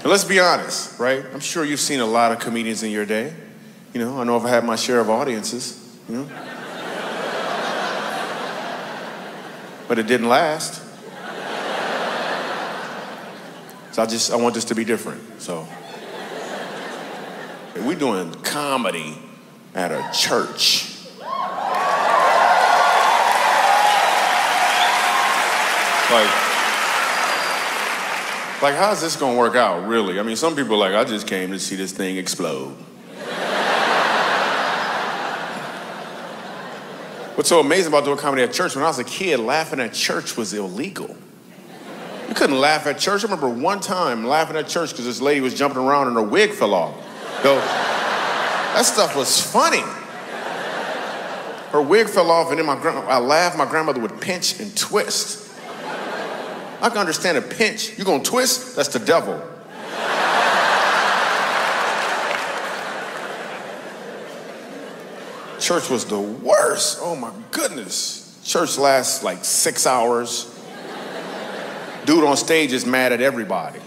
But let's be honest, right? I'm sure you've seen a lot of comedians in your day. You know, I know I've had my share of audiences, you know. But it didn't last. So I want this to be different, so. We're doing comedy at a church. Like, how's this gonna work out, really? I mean, some people are like, I just came to see this thing explode. What's so amazing about doing comedy at church, when I was a kid, laughing at church was illegal. You couldn't laugh at church. I remember one time laughing at church because this lady was jumping around and her wig fell off. So, that stuff was funny. Her wig fell off and then I laughed. My grandmother would pinch and twist. I can understand a pinch. You gonna twist? That's the devil. Church was the worst. Oh my goodness. Church lasts like 6 hours. Dude on stage is mad at everybody.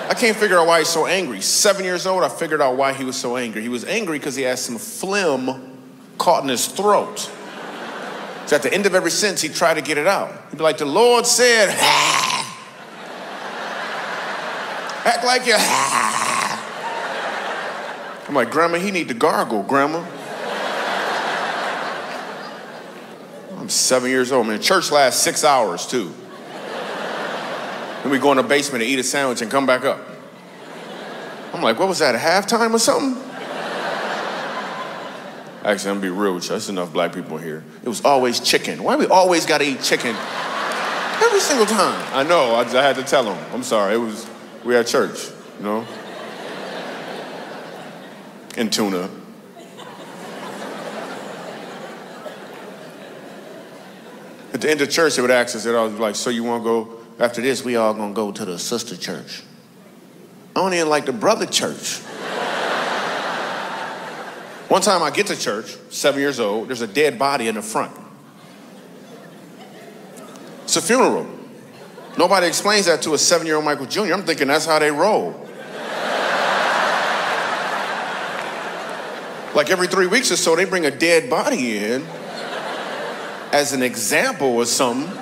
I can't figure out why he's so angry. 7 years old, I figured out why he was so angry. He was angry because he had some phlegm caught in his throat. So at the end of every sentence, he'd try to get it out. He'd be like, the Lord said, ha. Act like you, ha. I'm like, Grandma, he need to gargle, Grandma. I'm 7 years old, man. Church lasts 6 hours, too. Then we go in the basement and eat a sandwich and come back up. I'm like, what was that, halftime or something? Actually, I'm gonna be real with you. There's enough black people here. It was always chicken. Why we always gotta eat chicken? Every single time. I know, I had to tell them. I'm sorry, we at church, you know? And tuna. At the end of church, they would ask us, I was like, so you wanna go, after this, we all gonna go to the sister church. I don't even like the brother church. One time I get to church, 7 years old, there's a dead body in the front. It's a funeral. Nobody explains that to a 7-year-old Michael Jr. I'm thinking that's how they roll. Like every 3 weeks or so, they bring a dead body in as an example or something.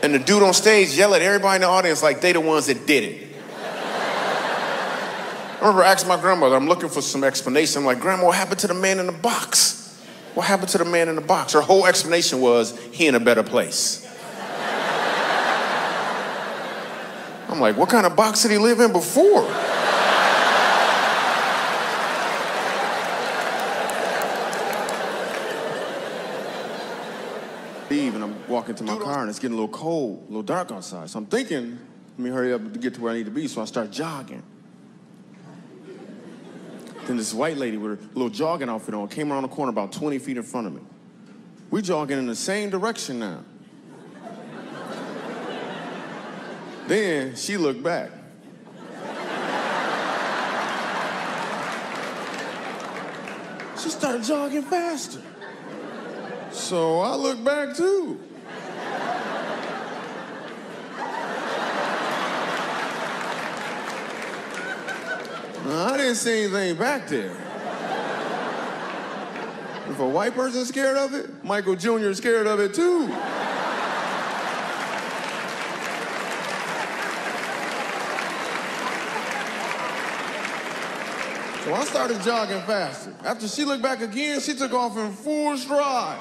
And the dude on stage yell at everybody in the audience like they the ones that did it. I remember asking my grandmother, I'm looking for some explanation. I'm like, Grandma, what happened to the man in the box? What happened to the man in the box? Her whole explanation was, he in a better place. I'm like, what kind of box did he live in before? And I'm walking to my car and it's getting a little cold, a little dark outside. So I'm thinking, let me hurry up to get to where I need to be. So I start jogging. Then this white lady with her little jogging outfit on came around the corner about 20 feet in front of me. We jogging in the same direction now. Then she looked back. She started jogging faster. So I looked back too. I didn't see anything back there. If a white person's scared of it, Michael Jr. is scared of it too. So I started jogging faster. After she looked back again, she took off in full stride.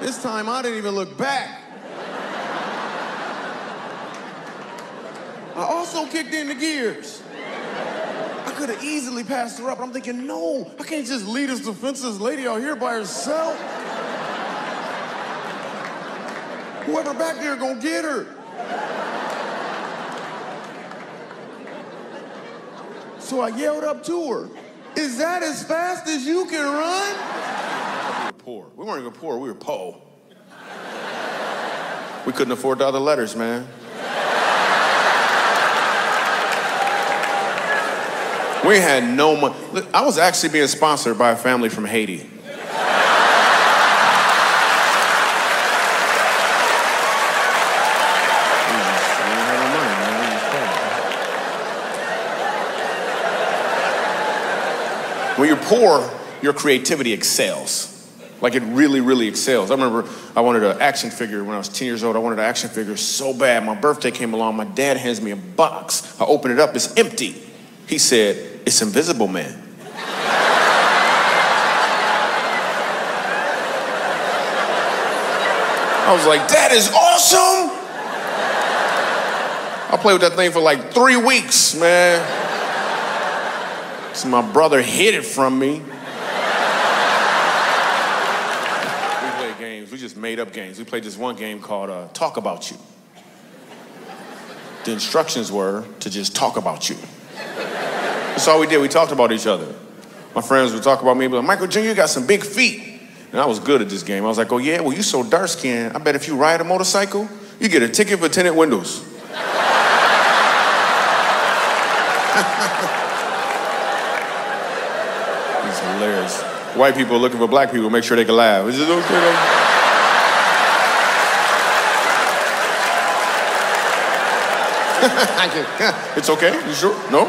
This time I didn't even look back. I also kicked in the gears. I could have easily passed her up. I'm thinking, no, I can't just leave this defenseless lady out here by herself. Whoever back there gonna get her. So I yelled up to her, is that as fast as you can run? We were poor. We weren't even poor, we were po. We couldn't afford the other letters, man. We had no money. I was actually being sponsored by a family from Haiti. When you're poor, your creativity excels. Like it really, really excels. I remember I wanted an action figure when I was 10 years old. I wanted an action figure so bad. My birthday came along. My dad hands me a box. I open it up. It's empty. He said, "It's Invisible Man." I was like, "That is awesome." I played with that thing for like 3 weeks, man. So my brother hid it from me. We just made up games. We played this one game called Talk About You. The instructions were to just talk about you. That's all we did. We talked about each other. My friends would talk about me, but like, "Michael Jr., you got some big feet." And I was good at this game. I was like, "Oh yeah, well you so dark skinned. I bet if you ride a motorcycle, you get a ticket for tinted windows." It's hilarious. White people looking for black people, make sure they can laugh. Is it okay? It's okay? You sure? No?